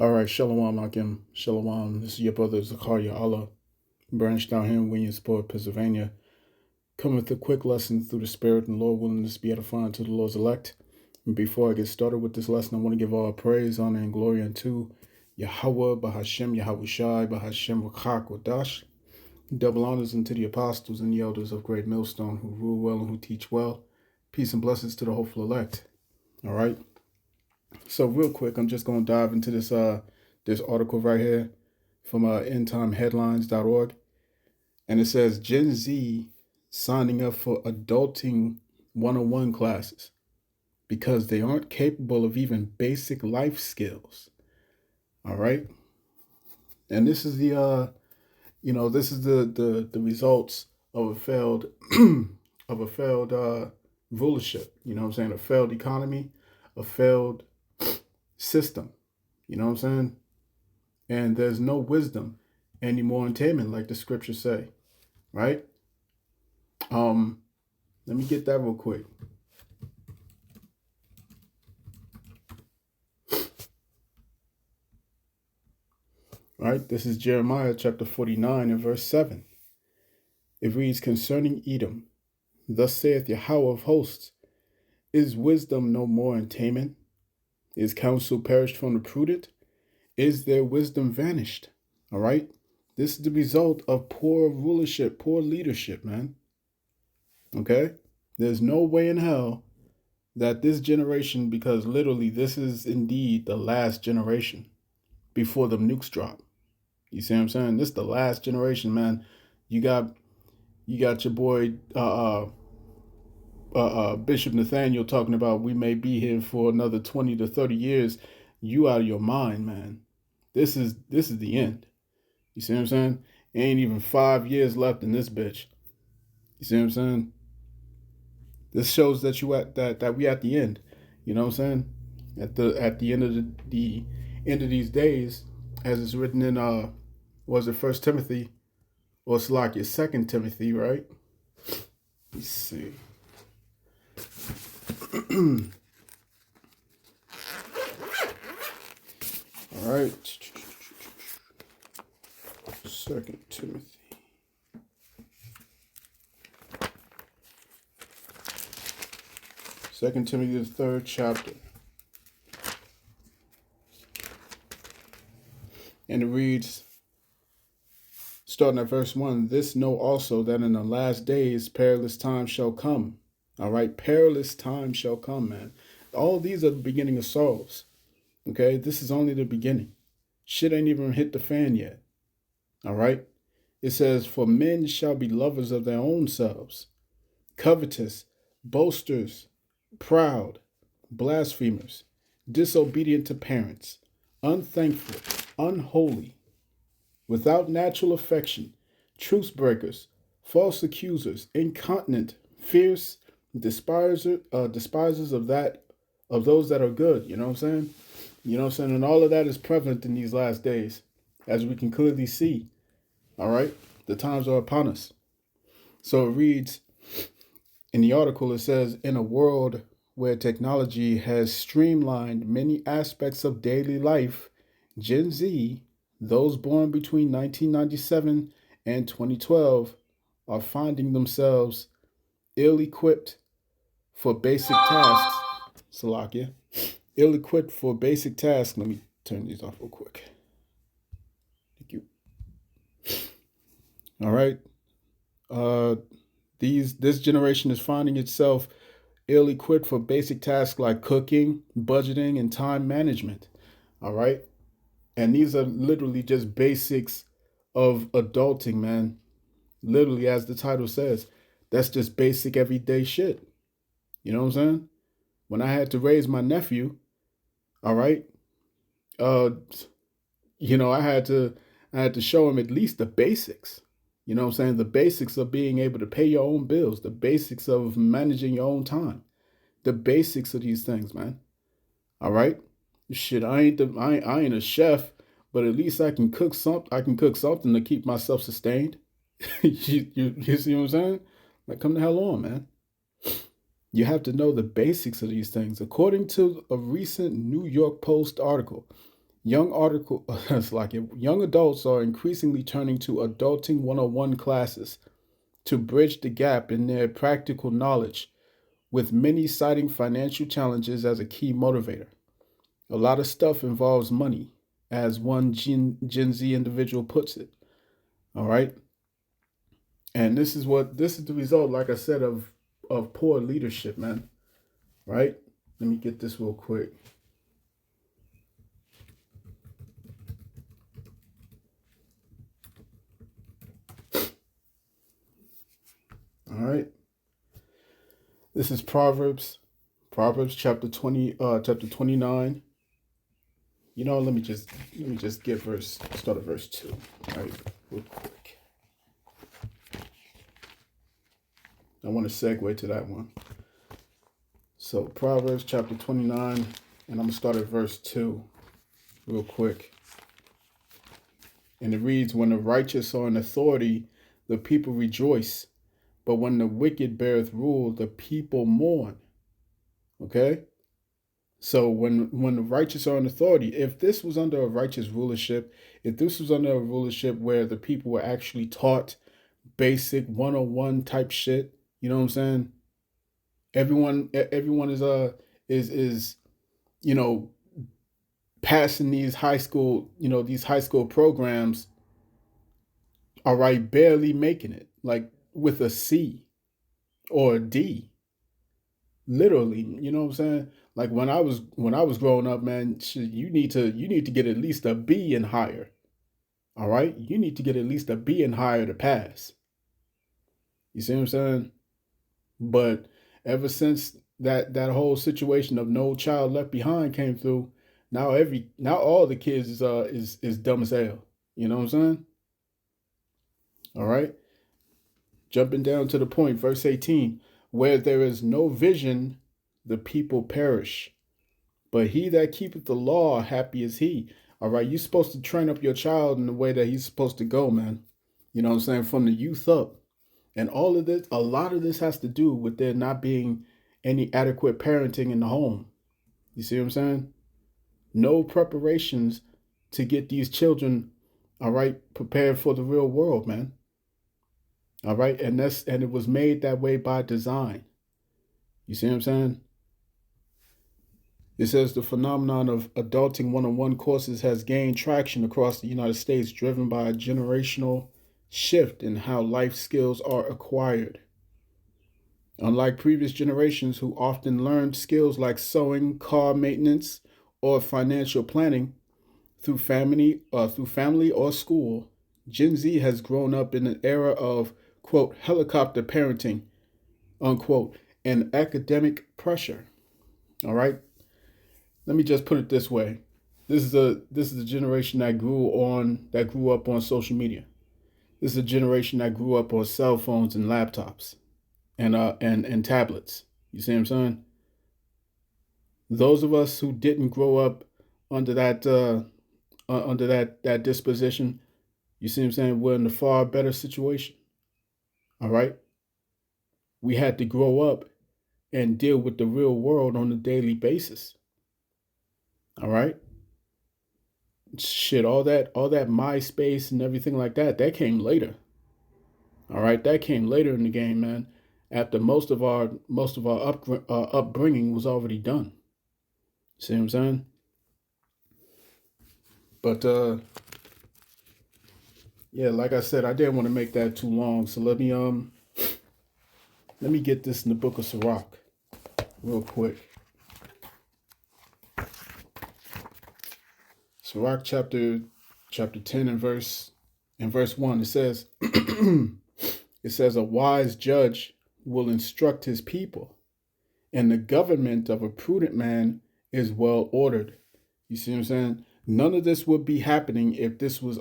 All right, Shalom Akim. Shalom. This is your brother Zakaria Allah, branched down here in Williamsport, Pennsylvania. Come with a quick lesson through the Spirit and Lord willing to be edifying to the Lord's elect. And before I get started with this lesson, I want to give all praise, honor, and glory unto Yahweh, Bahashem, Yahweh Shai, Bahashem, Rakak, Wadash. Double honors unto the apostles and the elders of Great Millstone who rule well and who teach well. Peace and blessings to the hopeful elect. All right. So real quick, I'm just going to dive into this article right here from endtimeheadlines.org. And it says Gen Z signing up for adulting 101 classes because they aren't capable of even basic life skills. All right. And this is the results of a failed rulership, you know what I'm saying? A failed economy, a failed system, you know what I'm saying? And there's no wisdom anymore in taming, like the scriptures say, right? Let me get that real quick. All right, this is Jeremiah chapter 49 and verse 7. It reads, concerning Edom, thus saith Yahweh of hosts, is wisdom no more in taming? Is counsel perished from the prudent? Is their wisdom vanished? All right. This is the result of poor rulership, poor leadership, man. Okay. There's no way in hell that this generation, because literally this is indeed the last generation before the nukes drop. You see what I'm saying? This is the last generation, man. You got your boy Bishop Nathaniel talking about we may be here for another 20 to 30 years. You out of your mind, man. This is the end. You see what I'm saying? Ain't even 5 years left in this bitch. You see what I'm saying? This shows that that we at the end. You know what I'm saying? At the end of the end of these days, as it's written in was it First Timothy or it's like your Second Timothy, right? Let's see. All right. Second Timothy. Second Timothy, the 3rd chapter. And it reads, starting at verse 1, this know also that in the last days perilous times shall come. All right, perilous times shall come, man. All these are the beginning of sorrows. Okay, this is only the beginning. Shit ain't even hit the fan yet. All right. It says, for men shall be lovers of their own selves, covetous, boasters, proud, blasphemers, disobedient to parents, unthankful, unholy, without natural affection, truce breakers, false accusers, incontinent, fierce, despisers of those that are good. You know what I'm saying? You know what I'm saying? And all of that is prevalent in these last days, as we can clearly see. All right? The times are upon us. So it reads in the article, it says, in a world where technology has streamlined many aspects of daily life, Gen Z, those born between 1997 and 2012, are finding themselves ill-equipped for basic tasks. Salakia. Ill-equipped for basic tasks. Let me turn these off real quick. Thank you. All right. This generation is finding itself ill-equipped for basic tasks like cooking, budgeting, and time management. All right. And these are literally just basics of adulting, man. Literally, as the title says, that's just basic everyday shit. You know what I'm saying? When I had to raise my nephew, all right, I had to show him at least the basics. You know what I'm saying? The basics of being able to pay your own bills, the basics of managing your own time, the basics of these things, man. All right. Shit, I ain't a chef, but at least I can cook something. I can cook something to keep myself sustained. you see what I'm saying? Like, come the hell on, man. You have to know the basics of these things. According to a recent New York Post article, It's like young adults are increasingly turning to adulting 101 classes to bridge the gap in their practical knowledge, with many citing financial challenges as a key motivator. A lot of stuff involves money, as one Gen Z individual puts it. All right. And this is the result, like I said, of poor leadership, man. Right? Let me get this real quick. All right. This is Proverbs chapter 29. Let me just start at verse 2. All right, real quick. I want to segue to that one. So Proverbs chapter 29, and I'm gonna start at verse 2 real quick. And it reads, "When the righteous are in authority, the people rejoice, but when the wicked beareth rule, the people mourn." Okay? So when the righteous are in authority, if this was under a righteous rulership, if this was under a rulership where the people were actually taught basic 101 type shit, you know what I'm saying? Everyone is you know passing these high school programs, all right, barely making it, like with a C or a D, literally. You know what I'm saying? Like when I was growing up, man, shit, you need to get at least a B and higher. All right, you need to get at least a B and higher to pass. You see what I'm saying? But ever since that whole situation of No Child Left Behind came through, now all the kids is dumb as hell. You know what I'm saying? All right. Jumping down to the point, verse 18, where there is no vision, the people perish. But he that keepeth the law, happy is he. All right, you're supposed to train up your child in the way that he's supposed to go, man. You know what I'm saying? From the youth up. And all of this, a lot of this has to do with there not being any adequate parenting in the home. You see what I'm saying? No preparations to get these children, all right, prepared for the real world, man. All right. And it was made that way by design. You see what I'm saying? It says the phenomenon of adulting 101 courses has gained traction across the United States, driven by a generational shift in how life skills are acquired. Unlike previous generations who often learned skills like sewing, car maintenance, or financial planning through family or school, Gen Z has grown up in an era of, quote, helicopter parenting, unquote, and academic pressure. All right. Let me just put it this way. This is a generation that grew up on social media. This is a generation that grew up on cell phones and laptops and tablets. You see what I'm saying? Those of us who didn't grow up under that disposition, you see what I'm saying? We're in a far better situation. All right. We had to grow up and deal with the real world on a daily basis. All right. Shit, all that MySpace and everything like that came later. All right, that came later in the game, man. After most of our upbringing was already done. See what I'm saying? But yeah, like I said, I didn't want to make that too long, so let me get this in the book of Sirach real quick. Sirach chapter 10 and verse 1. It says a wise judge will instruct his people, and the government of a prudent man is well ordered. You see what I'm saying? None of this would be happening if this was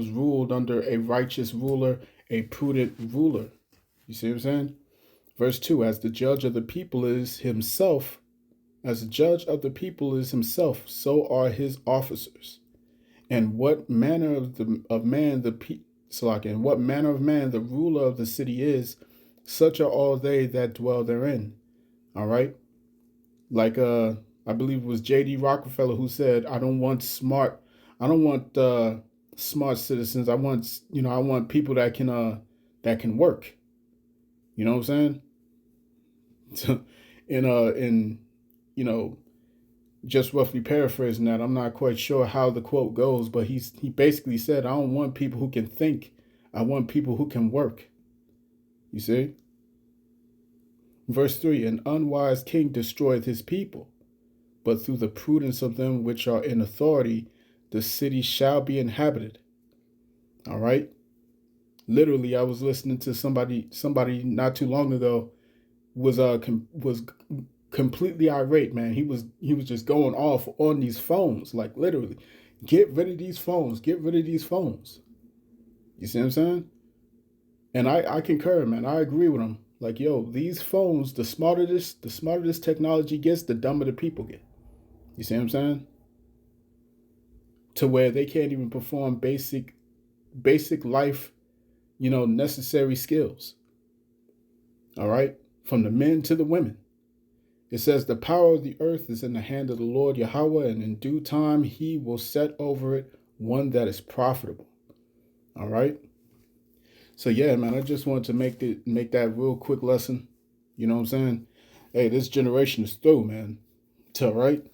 ruled under a righteous ruler, a prudent ruler. You see what I'm saying? Verse 2, as the judge of the people is himself, so are his officers. And what manner of man and what manner of man the ruler of the city is, such are all they that dwell therein. All right? Like I believe it was J.D. Rockefeller who said, I don't want smart citizens. I want, I want people that can work. You know what I'm saying? In you know, just roughly paraphrasing that, I'm not quite sure how the quote goes, but he basically said, I don't want people who can think. I want people who can work. You see? Verse 3, an unwise king destroyeth his people, but through the prudence of them which are in authority, the city shall be inhabited. All right. Literally, I was listening to somebody not too long ago was completely irate, man. He was just going off on these phones, like literally, get rid of these phones, get rid of these phones. You see what I'm saying? And I concur, man. I agree with him. Like, yo, these phones, the smarter this technology gets, the dumber the people get. You see what I'm saying? To where they can't even perform basic life, necessary skills. All right? From the men to the women. It says, the power of the earth is in the hand of the Lord Yahweh, and in due time he will set over it one that is profitable. All right? So yeah, man, I just wanted to make that real quick lesson. You know what I'm saying? Hey, this generation is through, man. It's all right.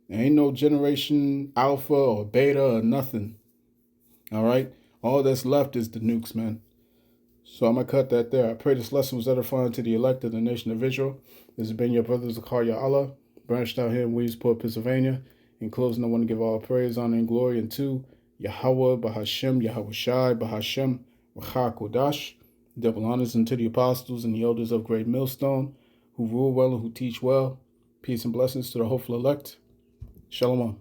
There ain't no generation alpha or beta or nothing. All right? All that's left is the nukes, man. So I'm going to cut that there. I pray this lesson was edifying to the elect of the nation of Israel. This has been your brother Zakaria Allah, branched out here in Williamsport, Pennsylvania. In closing, I want to give all praise, honor, and glory unto Yahweh, Bahashem, Yahweh Shai, Bahashem, Racha Kodash. Double honors unto the apostles and the elders of Great Millstone, who rule well and who teach well. Peace and blessings to the hopeful elect. Shalom.